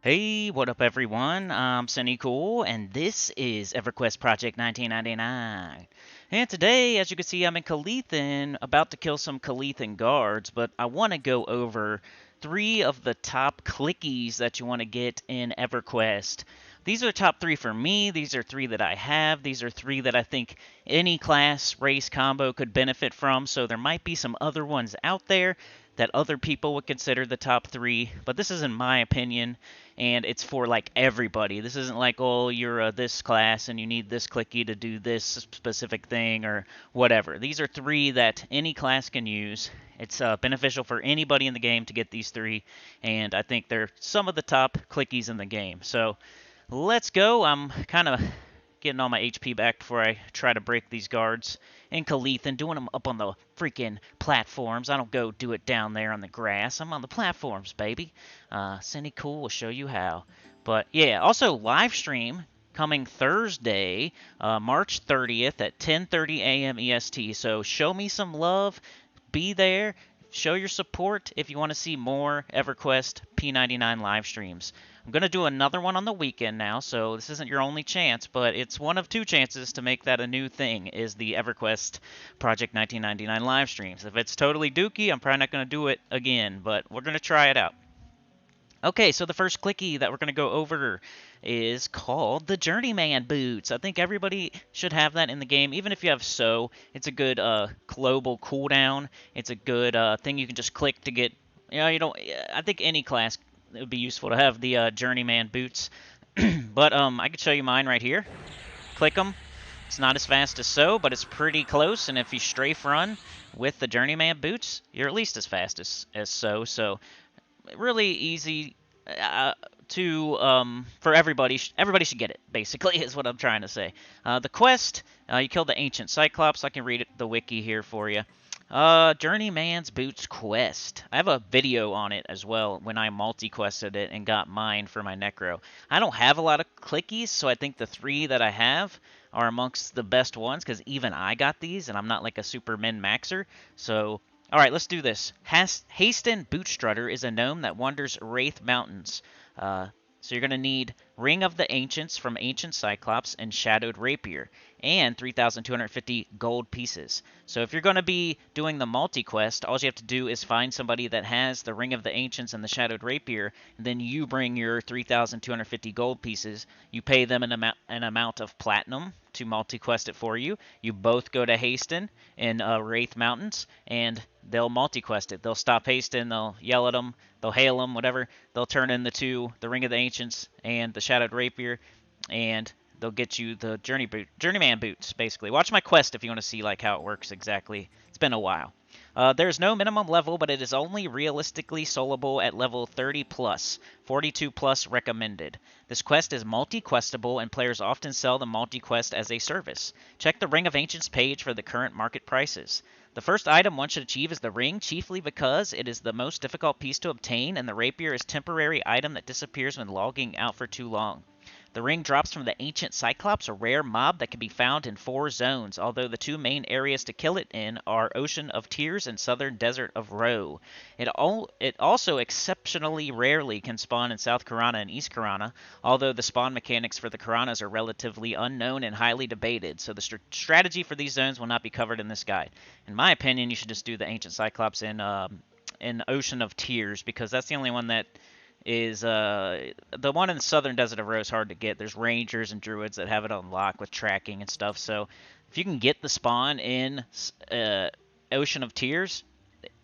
Hey, what up everyone? I'm Sinnycool, and this is EverQuest Project 1999. And today, as you can see, I'm in Calithan, about to kill some Calithan guards, but I want to go over three of the top clickies that you want to get in EverQuest. These are the top three for me. These are three that I have. These are three that I think any class race combo could benefit from, so there might be some other ones out there that other people would consider the top three, but this is in my opinion, and it's for like everybody. This isn't like, oh, you're this class and you need this clicky to do this specific thing or whatever. These are three that any class can use. It's beneficial for anybody in the game to get these three, and I think they're some of the top clickies in the game. So let's go. I'm kind of getting all my HP back before I try to break these guards in Calithan, doing them up on the freaking platforms. I don't go do it down there on the grass. I'm on the platforms, baby. Sinnycool will show you how. But yeah, also live stream coming Thursday, March 30th at 10:30 a.m. EST. So show me some love. Be there. Show your support if you want to see more EverQuest P99 live streams. I'm going to do another one on the weekend now, so this isn't your only chance, but it's one of two chances to make that a new thing, is the EverQuest Project 1999 live streams. If it's totally dookie, I'm probably not going to do it again, but we're going to try it out. Okay, so the first clicky that we're going to go over is called the Journeyman Boots. I think everybody should have that in the game, even if you have So. It's a good global cooldown. It's a good thing you can just click to get. You don't. I think any class it would be useful to have the Journeyman Boots. But I could show you mine right here. Click them. It's not as fast as So, but it's pretty close. And if you strafe run with the Journeyman Boots, you're at least as fast as So. So really easy to for everybody. Everybody should get it. Basically, is what I'm trying to say. The quest: you kill the ancient Cyclops. I can read the wiki here for you. Journeyman's Boots quest. I have a video on it as well when I multi-quested it and got mine for my necro. I don't have a lot of clickies, so I think the three that I have are amongst the best ones because even I got these and I'm not like a super min maxer. So all right, let's do this. Hasten Bootstrutter is a gnome that wanders Wraith Mountains. So you're going to need Ring of the Ancients from Ancient Cyclops and Shadowed Rapier, and 3,250 gold pieces. So if you're going to be doing the multi-quest, all you have to do is find somebody that has the Ring of the Ancients and the Shadowed Rapier, and then you bring your 3,250 gold pieces. You pay them an amount of platinum to multi-quest it for you. You both go to Hasten in Wraith Mountains, and they'll multi-quest it. They'll stop Hasten, they'll yell at them, they'll hail them, whatever. They'll turn in the two, the Ring of the Ancients and the Shadowed Rapier, and they'll get you the Journeyman Boots, basically. Watch my quest if you want to see like how it works exactly. It's been a while. There's no minimum level, but it is only realistically soloable at level 30 plus, 42 plus recommended. This quest is multi-questable, and players often sell the multi-quest as a service. Check the Ring of Ancients page for the current market prices. The first item one should achieve is the ring, chiefly because it is the most difficult piece to obtain, and the rapier is a temporary item that disappears when logging out for too long. The ring drops from the Ancient Cyclops, a rare mob that can be found in 4 zones, although the 2 main areas to kill it in are Ocean of Tears and Southern Desert of Ro. It also exceptionally rarely can spawn in South Karana and East Karana, although the spawn mechanics for the Karanas are relatively unknown and highly debated, so the strategy for these zones will not be covered in this guide. In my opinion, you should just do the Ancient Cyclops in Ocean of Tears, because that's the only one that is the one in the Southern Desert of Rose hard to get. There's rangers and druids that have it unlocked with tracking and stuff. So if you can get the spawn in Ocean of Tears,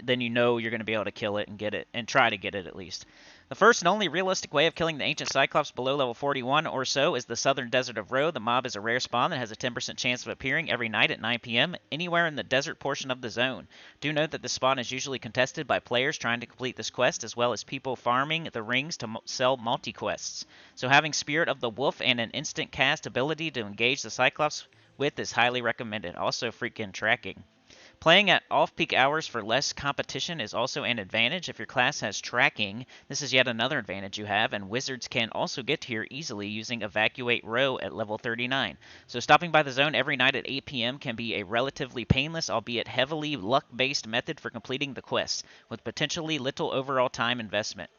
then you know you're going to be able to kill it and get it, and try to get it at least. The first and only realistic way of killing the Ancient Cyclops below level 41 or so is the Southern Desert of Ro. The mob is a rare spawn that has a 10% chance of appearing every night at 9 p.m. anywhere in the desert portion of the zone. Do note that this spawn is usually contested by players trying to complete this quest, as well as people farming the rings to sell multi-quests. So having Spirit of the Wolf and an instant cast ability to engage the Cyclops with is highly recommended. Also freaking tracking. Playing at off-peak hours for less competition is also an advantage. If your class has tracking, this is yet another advantage you have, and wizards can also get here easily using Evacuate Row at level 39. So stopping by the zone every night at 8 p.m. can be a relatively painless, albeit heavily luck-based method for completing the quest, with potentially little overall time investment.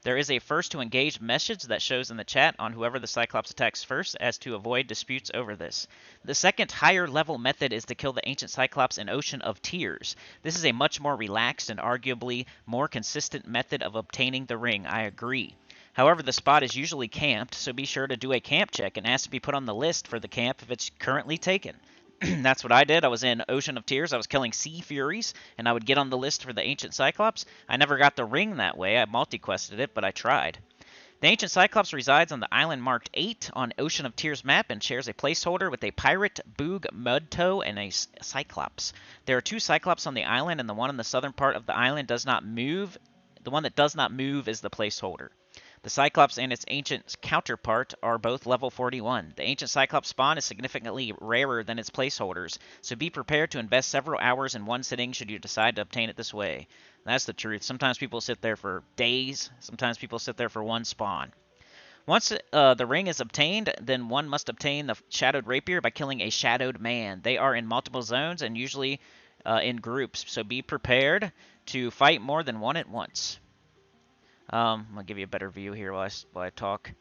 There is a first to engage message that shows in the chat on whoever the Cyclops attacks first as to avoid disputes over this. The second higher level method is to kill the ancient Cyclops in Ocean of Tears. This is a much more relaxed and arguably more consistent method of obtaining the ring, I agree. However, the spot is usually camped, so be sure to do a camp check and ask to be put on the list for the camp if it's currently taken. That's what I did. I was in Ocean of Tears. I was killing Sea Furies, and I would get on the list for the Ancient Cyclops. I never got the ring that way. I multi-quested it, but I tried. The Ancient Cyclops resides on the island marked 8 on Ocean of Tears map and shares a placeholder with a pirate, Boog, Mudtoe, and a Cyclops. There are 2 Cyclops on the island, and the one in the southern part of the island does not move. The one that does not move is the placeholder. The Cyclops and its ancient counterpart are both level 41. The ancient Cyclops spawn is significantly rarer than its placeholders, so be prepared to invest several hours in one sitting should you decide to obtain it this way. That's the truth. Sometimes people sit there for days. Sometimes people sit there for one spawn. Once the ring is obtained, then one must obtain the Shadowed Rapier by killing a Shadowed Man. They are in multiple zones and usually in groups, so be prepared to fight more than one at once. I'm going to give you a better view here while I talk.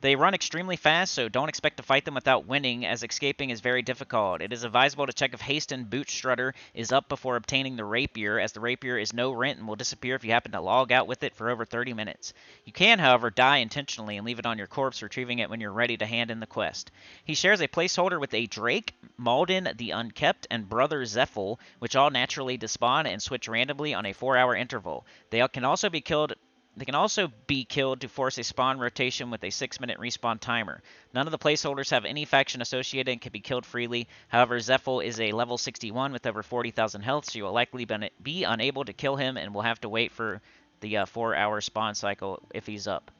They run extremely fast, so don't expect to fight them without winning, as escaping is very difficult. It is advisable to check if Hasten Boot Strutter is up before obtaining the Rapier, as the Rapier is no rent and will disappear if you happen to log out with it for over 30 minutes. You can, however, die intentionally and leave it on your corpse, retrieving it when you're ready to hand in the quest. He shares a placeholder with a Drake, Malden the Unkept, and Brother Zephyl, which all naturally despawn and switch randomly on a 4-hour interval. They can also be killed to force a spawn rotation with a 6-minute respawn timer. None of the placeholders have any faction associated and can be killed freely. However, Zephyl is a level 61 with over 40,000 health, so you will likely be unable to kill him and will have to wait for the 4-hour spawn cycle if he's up.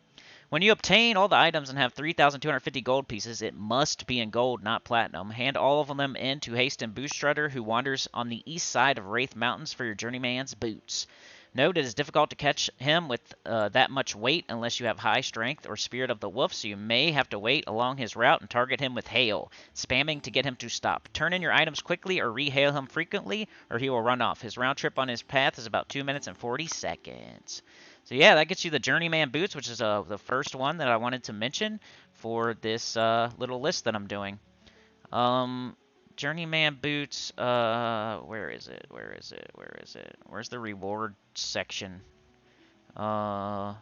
When you obtain all the items and have 3,250 gold pieces, it must be in gold, not platinum. Hand all of them in to Hasten Boot Strutter, who wanders on the east side of Wraith Mountains for your Journeyman's Boots. Note, it is difficult to catch him with that much weight unless you have high strength or Spirit of the Wolf, so you may have to wait along his route and target him with hail, spamming to get him to stop. Turn in your items quickly or re-hail him frequently, or he will run off. His round trip on his path is about 2 minutes and 40 seconds. So yeah, that gets you the Journeyman Boots, which is the first one that I wanted to mention for this little list that I'm doing. Journeyman Boots, where is it? Where's the reward section? There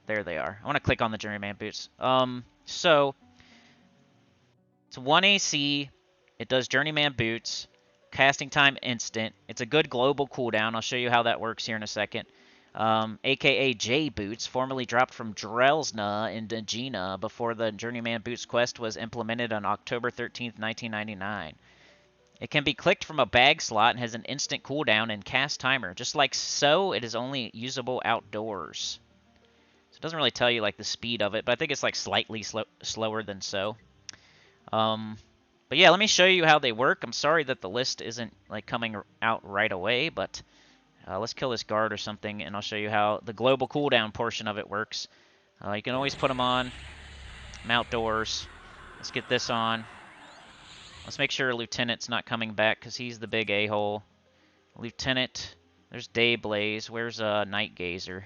they are. I want to click on the Journeyman Boots. So, it's 1 AC, it does Journeyman Boots, casting time instant, it's a good global cooldown, I'll show you how that works here in a second. AKA J Boots, formerly dropped from Drelsna in Dagina before the Journeyman Boots quest was implemented on October 13th, 1999. It can be clicked from a bag slot and has an instant cooldown and cast timer. Just like so, it is only usable outdoors. So it doesn't really tell you like the speed of it, but I think it's like slightly slower than so. But yeah, let me show you how they work. I'm sorry that the list isn't like coming out right away, but let's kill this guard or something, and I'll show you how the global cooldown portion of it works. You can always put them on. I'm outdoors. Let's get this on. Let's make sure Lieutenant's not coming back because he's the big a-hole. Lieutenant. There's Dayblaze. Where's Night Gazer?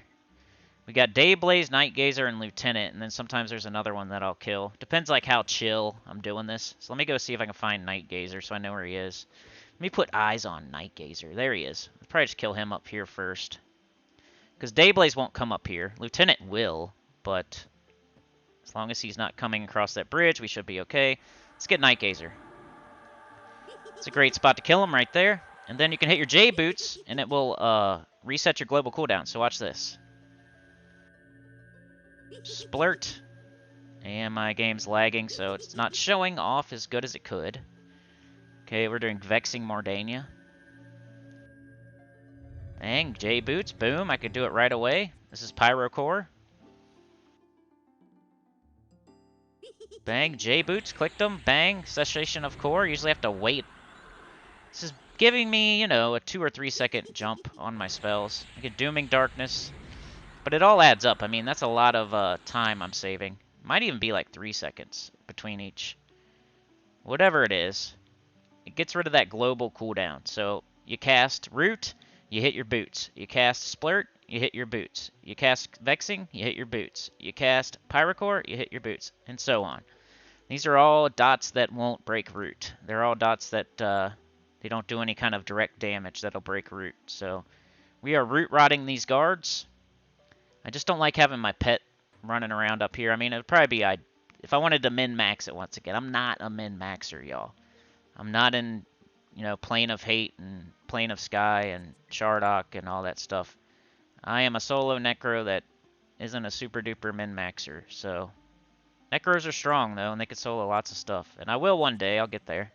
We got Dayblaze, Night Gazer, and Lieutenant, and then sometimes there's another one that I'll kill. Depends like how chill I'm doing this. So let me go see if I can find Night Gazer so I know where he is. Let me put eyes on Night Gazer. There he is. I'll probably just kill him up here first. Because Dayblaze won't come up here. Lieutenant will, but as long as he's not coming across that bridge, we should be okay. Let's get Night Gazer. It's a great spot to kill him right there. And then you can hit your J Boots, and it will reset your global cooldown. So watch this. Splurt. And my game's lagging, so it's not showing off as good as it could. Okay, we're doing Vexing Mordania. Bang, J Boots, boom, I could do it right away. This is Pyrocore. Bang, J Boots, clicked them, bang, Cessation of Core. Usually have to wait. This is giving me, you know, a 2 or 3 second jump on my spells. I get Dooming Darkness. But it all adds up. I mean, that's a lot of time I'm saving. Might even be like 3 seconds between each. Whatever it is. It gets rid of that global cooldown. So you cast Root, you hit your boots. You cast Splurt, you hit your boots. You cast Vexing, you hit your boots. You cast Pyrocore, you hit your boots, and so on. These are all dots that won't break root. They're all dots that they don't do any kind of direct damage that'll break root. So we are root rotting these guards. I just don't like having my pet running around up here. I mean, it would probably be if I wanted to min-max it once again. I'm not a min-maxer, y'all. I'm not in, Plane of Hate and Plane of Sky and Shardock and all that stuff. I am a solo necro that isn't a super-duper min-maxer, so... Necros are strong, though, and they can solo lots of stuff. And I will one day. I'll get there.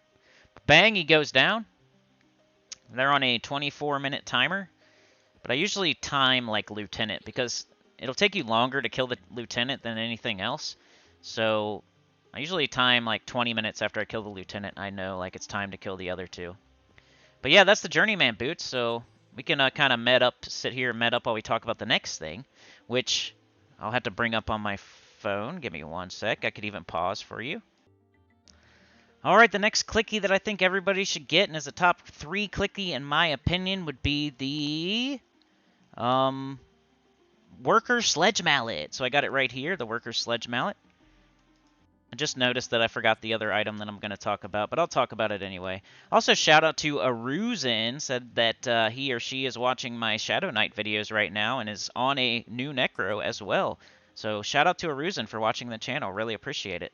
Bang, he goes down. They're on a 24-minute timer. But I usually time like Lieutenant, because it'll take you longer to kill the Lieutenant than anything else. So I usually time like 20 minutes after I kill the Lieutenant. I know like it's time to kill the other two. But yeah, that's the Journeyman Boots. So we can kind of sit here and med up while we talk about the next thing, which I'll have to bring up on my phone. Give me one sec. I could even pause for you. Alright, the next clickie that I think everybody should get, and is a top 3 clickie in my opinion, would be the Workersledge Mallet. So I got it right here, the Workersledge Mallet. I just noticed that I forgot the other item that I'm going to talk about, but I'll talk about it anyway. Also, shout out to Aruzen, said that he or she is watching my Shadow Knight videos right now and is on a new Necro as well. So shout out to Aruzen for watching the channel. Really appreciate it.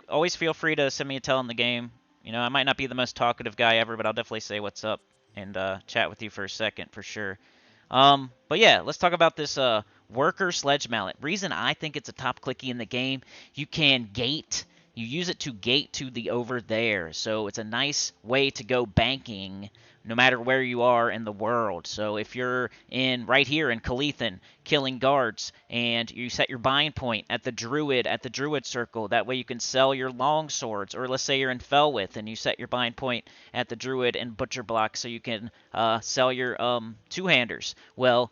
Always feel free to send me a tell in the game. I might not be the most talkative guy ever, but I'll definitely say what's up and chat with you for a second for sure. But yeah, let's talk about this Workersledge Mallet. Reason I think it's a top clicky in the game, you can gate. You use it to gate to the over there. So it's a nice way to go banking no matter where you are in the world. So if you're right here in Calithan killing guards and you set your bind point at the Druid circle, that way you can sell your long swords. Or let's say you're in Felwith and you set your bind point at the Druid and Butcher Block so you can sell your two-handers. Well,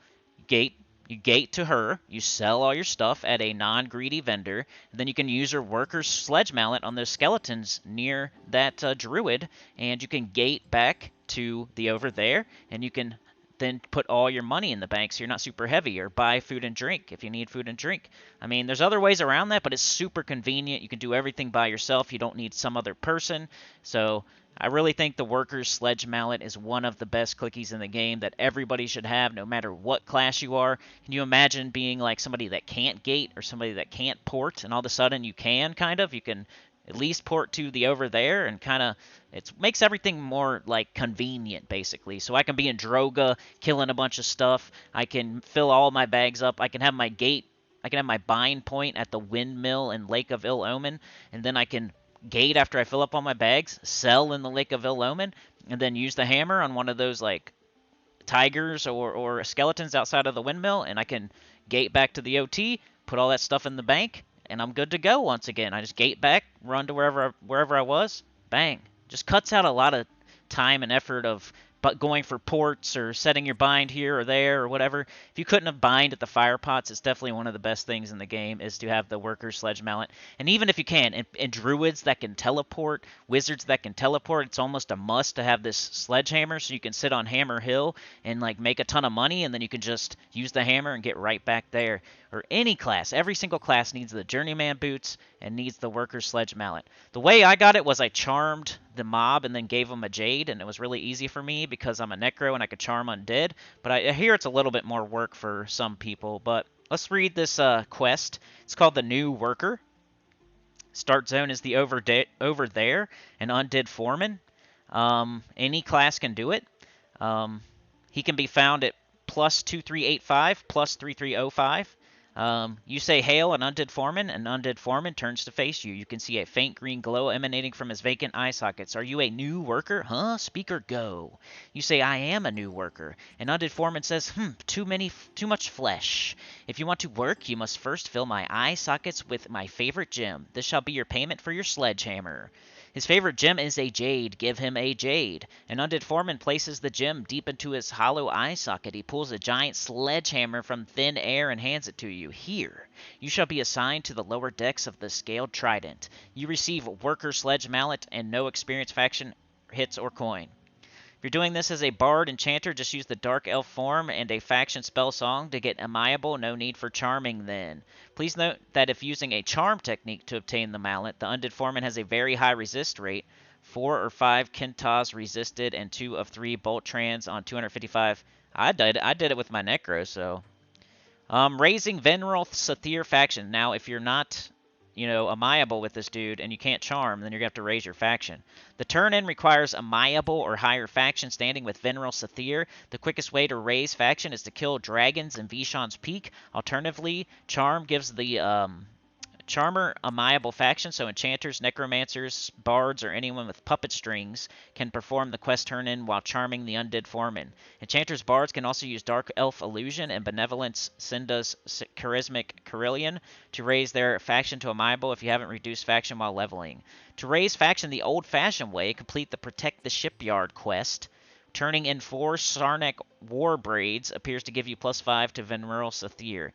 you gate to her, you sell all your stuff at a non-greedy vendor, and then you can use your Workersledge Mallet on those skeletons near that Druid, and you can gate back to the over there, and you can then put all your money in the bank so you're not super heavy, or buy food and drink if you need food and drink. I mean, there's other ways around that, but it's super convenient. You can do everything by yourself. You don't need some other person. So I really think the Workersledge Mallet is one of the best clickies in the game that everybody should have, no matter what class you are. Can you imagine being like somebody that can't gate or somebody that can't port, and all of a sudden you can, kind of? You can at least port to the over there, and kind of it makes everything more like convenient, basically. So I can be in Droga killing a bunch of stuff. I can fill all my bags up. I can have my gate. I can have my bind point at the windmill in Lake of Ill Omen, and then I can gate after I fill up all my bags, sell in the Lake of Ill Omen, and then use the hammer on one of those like tigers or skeletons outside of the windmill, and I can gate back to the OT, put all that stuff in the bank, and I'm good to go once again. I just gate back, run to wherever I was, bang. Just cuts out a lot of time and effort of going for ports or setting your bind here or there or whatever. If you couldn't have bind at the fire pots, it's definitely one of the best things in the game is to have the Workersledge Mallet. And even if you can, and druids that can teleport, wizards that can teleport, it's almost a must to have this sledgehammer so you can sit on Hammer Hill and like make a ton of money, and then you can just use the hammer and get right back there. Or any class, every single class needs the Journeyman Boots and needs the Workersledge Mallet. The way I got it was I charmed the mob and then gave them a Jade, and it was really easy for me because I'm a Necro and I could charm undead. But I hear it's a little bit more work for some people. But let's read this quest. It's called the New Worker. Start zone is the over there, an undead foreman. Any class can do it. He can be found at +2385, +3305. You say hail an undead foreman turns to face you. You can see a faint green glow emanating from his vacant eye sockets. Are you a new worker? Huh? Speak or go. You say, I am a new worker. An undead foreman says, too much flesh. If you want to work, you must first fill my eye sockets with my favorite gem. This shall be your payment for your sledgehammer. His favorite gem is a jade. Give him a jade. An undead foreman places the gem deep into his hollow eye socket. He pulls a giant sledgehammer from thin air and hands it to you. Here, you shall be assigned to the lower decks of the scaled trident. You receive Workersledge Mallet and no experience faction hits or coin. If you're doing this as a bard enchanter, just use the dark elf form and a faction spell song to get amiable. No need for charming then. Please note that if using a charm technique to obtain the mallet, the undead foreman has a very high resist rate. 4 or 5 Kintas resisted and 2 of 3 bolt trans on 255. I did it with my necro, so. Raising Veneral Sathir faction. Now, if you're not, amiable with this dude and you can't charm, then you're going to have to raise your faction. The turn-in requires amiable or higher faction standing with Veneral Sathir. The quickest way to raise faction is to kill dragons in Vishan's Peak. Alternatively, charm gives the Charmer amiable faction, so enchanters, necromancers, bards, or anyone with puppet strings can perform the quest turn-in while charming the undead foreman. Enchanters, bards can also use dark elf illusion and benevolence Cinda's charismatic Carillion to raise their faction to amiable if you haven't reduced faction while leveling. To raise faction the old-fashioned way, complete the Protect the Shipyard quest. Turning in 4 Sarnak War Braids appears to give you +5 to Veneral Sathir.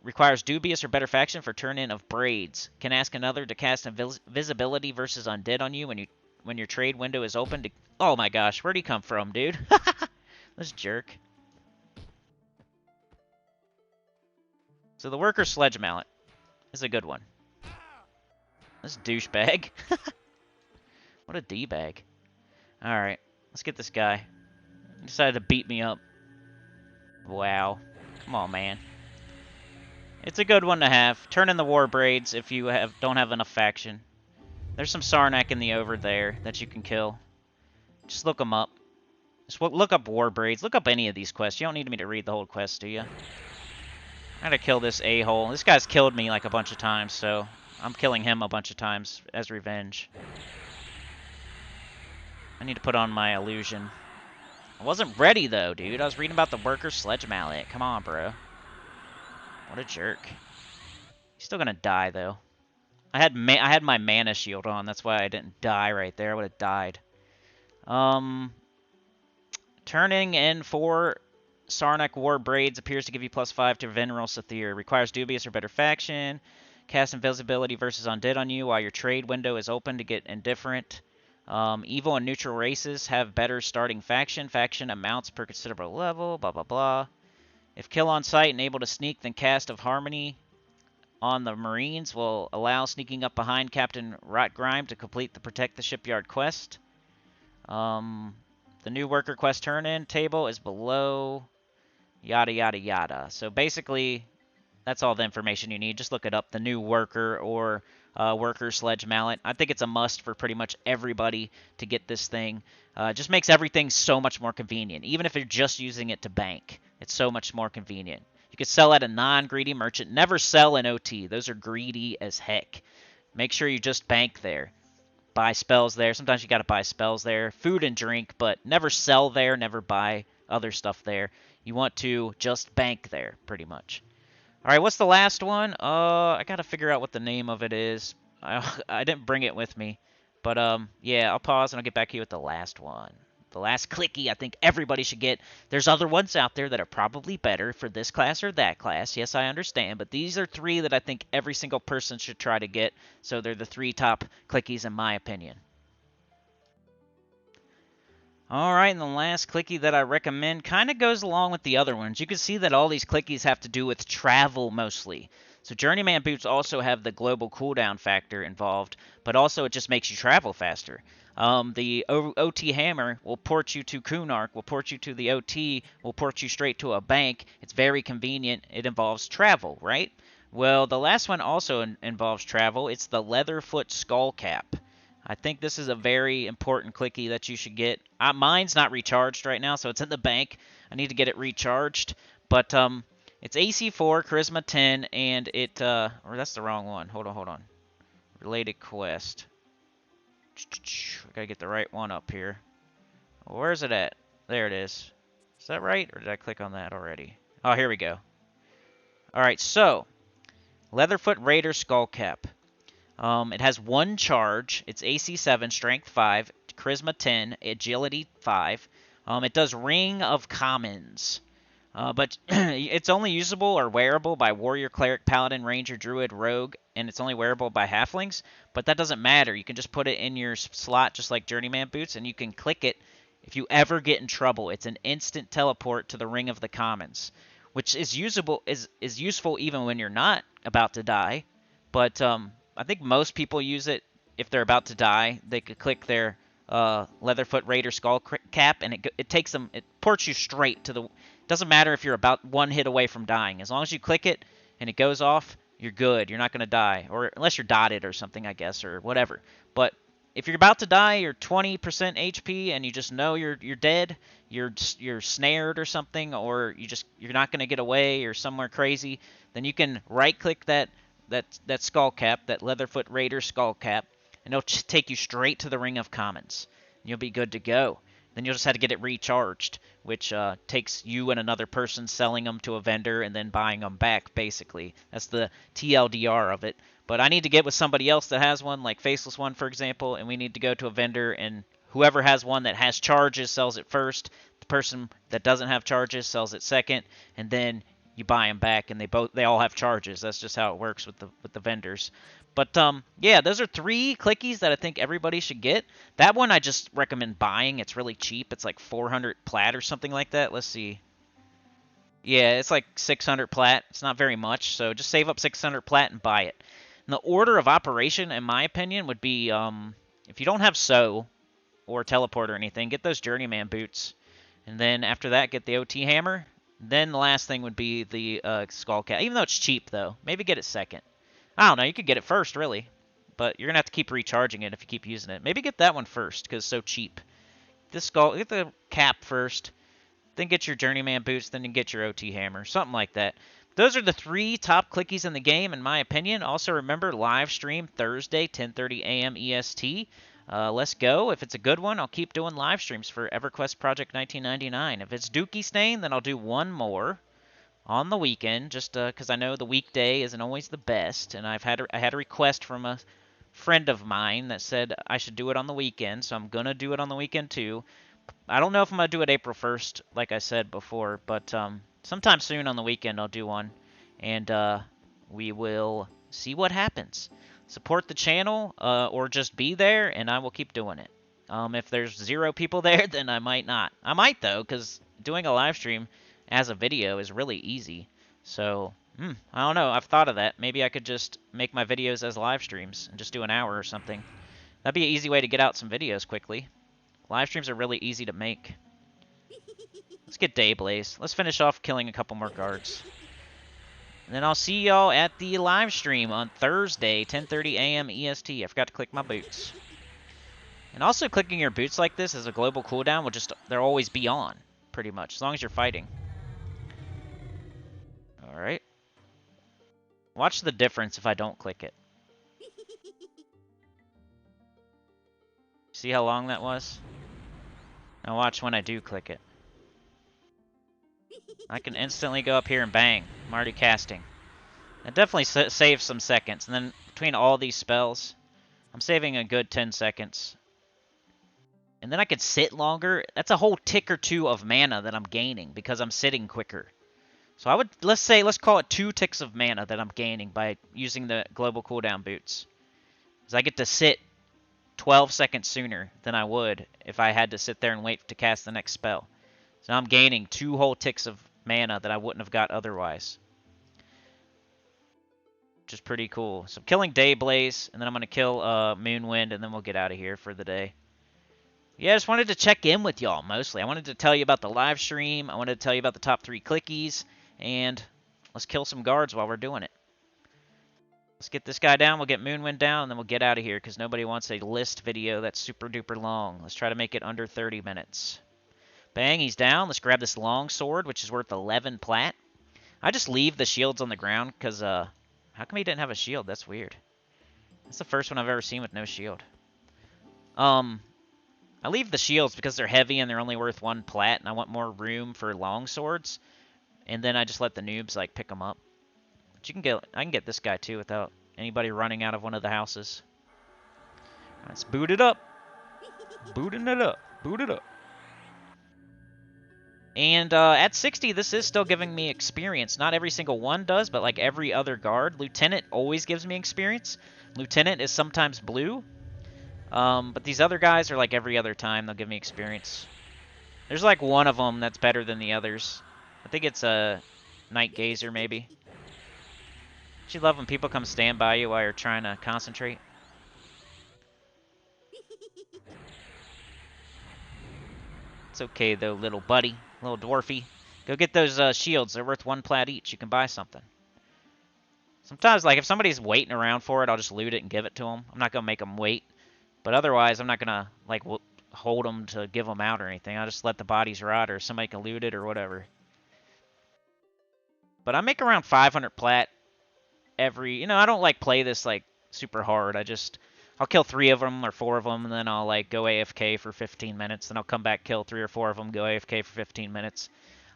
Requires dubious or better faction for turn-in of braids. Can ask another to cast invisibility versus undead on you when your trade window is open. Oh my gosh, where'd he come from, dude? This jerk. So the Workersledge Mallet is a good one. This douchebag. What a d-bag. Alright, let's get this guy. He decided to beat me up. Wow. Come on, man. It's a good one to have. Turn in the war braids if you don't have enough faction. There's some Sarnak in the over there that you can kill. Just look them up. Just look up war braids. Look up any of these quests. You don't need me to read the whole quest, do you? I gotta kill this a-hole. This guy's killed me like a bunch of times, so I'm killing him a bunch of times as revenge. I need to put on my illusion. I wasn't ready, though, dude. I was reading about the Workersledge Mallet. Come on, bro. What a jerk. He's still gonna die, though. I had my mana shield on. That's why I didn't die right there. I would have died. Turning in 4 Sarnak War Braids appears to give you +5 to Veneral Sathir. Requires dubious or better faction. Cast invisibility versus undead on you while your trade window is open to get indifferent. Evil and neutral races have better starting faction. Faction amounts per considerable level. Blah, blah, blah. If kill on sight and able to sneak, then Cast of Harmony on the Marines will allow sneaking up behind Captain Rotgrime to complete the Protect the Shipyard quest. The new worker quest turn-in table is below, yada, yada, yada. So basically, that's all the information you need. Just look it up, the new worker or Workersledge Mallet. I think it's a must for pretty much everybody to get this thing. It just makes everything so much more convenient. Even if you're just using it to bank, it's so much more convenient. You could sell at a non-greedy merchant. Never sell in OT. Those are greedy as heck. Make sure you just bank there. Buy spells there. Sometimes you got to buy spells there. Food and drink, but never sell there. Never buy other stuff there. You want to just bank there, pretty much. All right, what's the last one? I got to figure out what the name of it is. I didn't bring it with me. But, yeah, I'll pause and I'll get back to you with the last one. The last clicky I think everybody should get. There's other ones out there that are probably better for this class or that class. Yes, I understand. But these are 3 that I think every single person should try to get. So they're the 3 top clickies in my opinion. Alright, and the last clicky that I recommend kind of goes along with the other ones. You can see that all these clickies have to do with travel mostly. So Journeymen Boots also have the global cooldown factor involved, but also it just makes you travel faster. The OT Hammer will port you to Kunark, will port you to the OT, will port you straight to a bank. It's very convenient. It involves travel, right? Well, the last one also involves travel. It's the Leatherfoot Skull Cap. I think this is a very important clicky that you should get. Mine's not recharged right now, so it's in the bank. I need to get it recharged. But it's AC 4, Charisma 10, and it... or that's the wrong one. Hold on. Related quest. I gotta get the right one up here. Where's it at? There it is. Is that right? Or did I click on that already? Oh, here we go. Alright, so... Leatherfoot Raider Skull Cap. It has 1 charge. It's AC 7, Strength 5, Charisma 10, Agility 5. It does Ring of Commons. But it's only usable or wearable by Warrior, Cleric, Paladin, Ranger, Druid, Rogue, and it's only wearable by Halflings. But that doesn't matter. You can just put it in your slot just like Journeymen Boots, and you can click it If you ever get in trouble, it's an instant teleport to the Ring of the Commons, which is useful even when you're not about to die. But I think most people use it if they're about to die. They could click their Leatherfoot Raider skull cap, and it takes them. It ports you straight to the. Doesn't matter if you're about one hit away from dying. As long as you click it and it goes off, you're good. You're not going to die, or unless you're dotted or something, I guess, or whatever. But if you're about to die, you're 20% HP, and you just know you're dead, you're snared or something, or you're not going to get away or somewhere crazy, then you can right-click that skull cap, that Leatherfoot Raider skull cap, and it'll take you straight to the Ring of Commons. You'll be good to go. Then you'll just have to get it recharged, which takes you and another person selling them to a vendor and then buying them back, basically. That's the TLDR of it. But I need to get with somebody else that has one, like Faceless One, for example, and we need to go to a vendor, and whoever has one that has charges sells it first. The person that doesn't have charges sells it second, and then you buy them back, and they all have charges. That's just how it works with the vendors. But yeah, those are 3 clickies that I think everybody should get. That one I just recommend buying. It's really cheap. It's like 400 plat or something like that. Let's see. Yeah, it's like 600 plat. It's not very much, so just save up 600 plat and buy it. And the order of operation, in my opinion, would be if you don't have sew or teleport or anything, get those Journeyman Boots. And then after that, get the OT hammer. Then the last thing would be the skull cap. Even though it's cheap, though. Maybe get it second. I don't know. You could get it first, really. But you're going to have to keep recharging it if you keep using it. Maybe get that one first, because it's so cheap. Get the cap first. Then get your Journeyman Boots. Then you get your OT hammer. Something like that. Those are the 3 top clickies in the game, in my opinion. Also, remember, live stream Thursday, 10:30 a.m. EST. Let's go. If it's a good one, I'll keep doing live streams for EverQuest Project 1999. If it's Dookie Stain, then I'll do one more on the weekend, just because I know the weekday isn't always the best, and I had a request from a friend of mine that said I should do it on the weekend, so I'm gonna do it on the weekend too. I don't know if I'm gonna do it April 1st, like I said before, but sometime soon on the weekend I'll do one, and we will see what happens. Support the channel, or just be there, and I will keep doing it. If there's 0 people there, then I might not. I might, though, because doing a live stream as a video is really easy. So, I don't know. I've thought of that. Maybe I could just make my videos as live streams and just do an hour or something. That'd be an easy way to get out some videos quickly. Live streams are really easy to make. Let's get Dayblaze. Let's finish off killing a couple more guards. And then I'll see y'all at the live stream on Thursday, 10:30 a.m. EST. I forgot to click my boots. And also clicking your boots like this as a global cooldown will they'll always be on, pretty much, as long as you're fighting. Alright. Watch the difference if I don't click it. See how long that was? Now watch when I do click it. I can instantly go up here and bang. I'm already casting. That definitely saves some seconds. And then between all these spells, I'm saving a good 10 seconds. And then I could sit longer. That's a whole tick or 2 of mana that I'm gaining because I'm sitting quicker. So let's call it 2 ticks of mana that I'm gaining by using the global cooldown boots. Because I get to sit 12 seconds sooner than I would if I had to sit there and wait to cast the next spell. So I'm gaining 2 whole ticks of mana that I wouldn't have got otherwise. Which is pretty cool. So I'm killing Dayblaze, and then I'm going to kill Moonwind, and then we'll get out of here for the day. Yeah, I just wanted to check in with y'all, mostly. I wanted to tell you about the live stream. I wanted to tell you about the top 3 clickies. And let's kill some guards while we're doing it. Let's get this guy down. We'll get Moonwind down, and then we'll get out of here, because nobody wants a list video that's super duper long. Let's try to make it under 30 minutes. Bang, he's down. Let's grab this long sword, which is worth 11 plat. I just leave the shields on the ground, because, how come he didn't have a shield? That's weird. That's the first one I've ever seen with no shield. I leave the shields because they're heavy and they're only worth 1 plat, and I want more room for long swords. And then I just let the noobs, like, pick them up. But I can get this guy, too, without anybody running out of one of the houses. Let's boot it up. Booting it up. Boot it up. And at 60, this is still giving me experience. Not every single one does, but like every other guard. Lieutenant always gives me experience. Lieutenant is sometimes blue. But these other guys are like every other time they'll give me experience. There's like one of them that's better than the others. I think it's a Night Gazer, maybe. Don't you love when people come stand by you while you're trying to concentrate? It's okay, though, little buddy. Little dwarfy. Go get those shields. They're worth 1 plat each. You can buy something. Sometimes, like, if somebody's waiting around for it, I'll just loot it and give it to them. I'm not going to make them wait. But otherwise, I'm not going to, like, hold them to give them out or anything. I'll just let the bodies rot or somebody can loot it or whatever. But I make around 500 plat every... You know, I don't, like, play this, like, super hard. I'll kill 3 of them or 4 of them, and then I'll, like, go AFK for 15 minutes. Then I'll come back, kill 3 or 4 of them, go AFK for 15 minutes.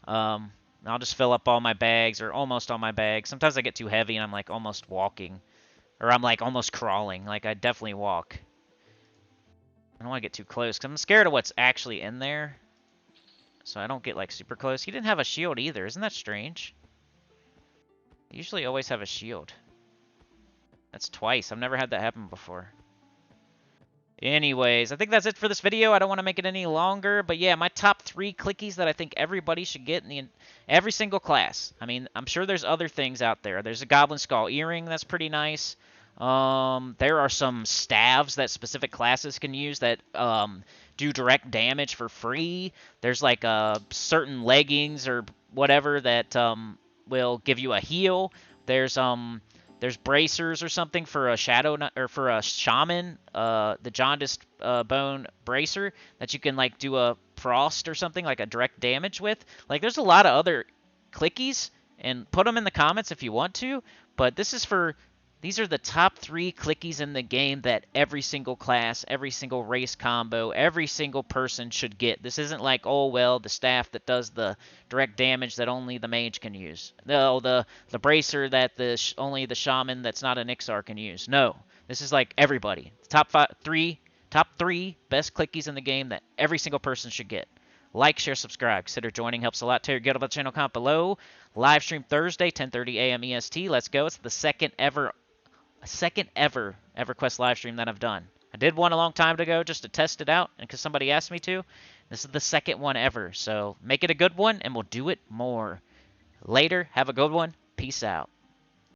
I'll just fill up all my bags, or almost all my bags. Sometimes I get too heavy and I'm, like, almost walking. Or I'm, like, almost crawling. Like, I definitely walk. I don't want to get too close, because I'm scared of what's actually in there. So I don't get, like, super close. He didn't have a shield either. Isn't that strange? They usually always have a shield. That's twice. I've never had that happen before. Anyways, I think that's it for this video. I don't want to make it any longer, but yeah, my top 3 clickies that I think everybody should get in every single class. I mean, I'm sure there's other things out there. There's a Goblin Skull earring that's pretty nice. There are some staves that specific classes can use that do direct damage for free. There's like certain leggings or whatever that will give you a heal. There's bracers or something for a or for a shaman, the jaundiced bone bracer that you can like do a frost or something like a direct damage with. Like there's a lot of other clickies, and put them in the comments if you want to. But these are the top 3 clickies in the game that every single class, every single race combo, every single person should get. This isn't like, oh, well, the staff that does the direct damage that only the mage can use. No, the bracer that only the shaman that's not an Ixar can use. No, this is like everybody. Top 3 best clickies in the game that every single person should get. Like, share, subscribe. Consider joining. Helps a lot. Tell your guild about the channel. Comment below. Live stream Thursday, 10:30 a.m. EST. Let's go. It's the second ever EverQuest live stream that I've done. I did one a long time ago just to test it out, and because somebody asked me to. This is the second one ever, so make it a good one, and we'll do it more. Later, have a good one. Peace out.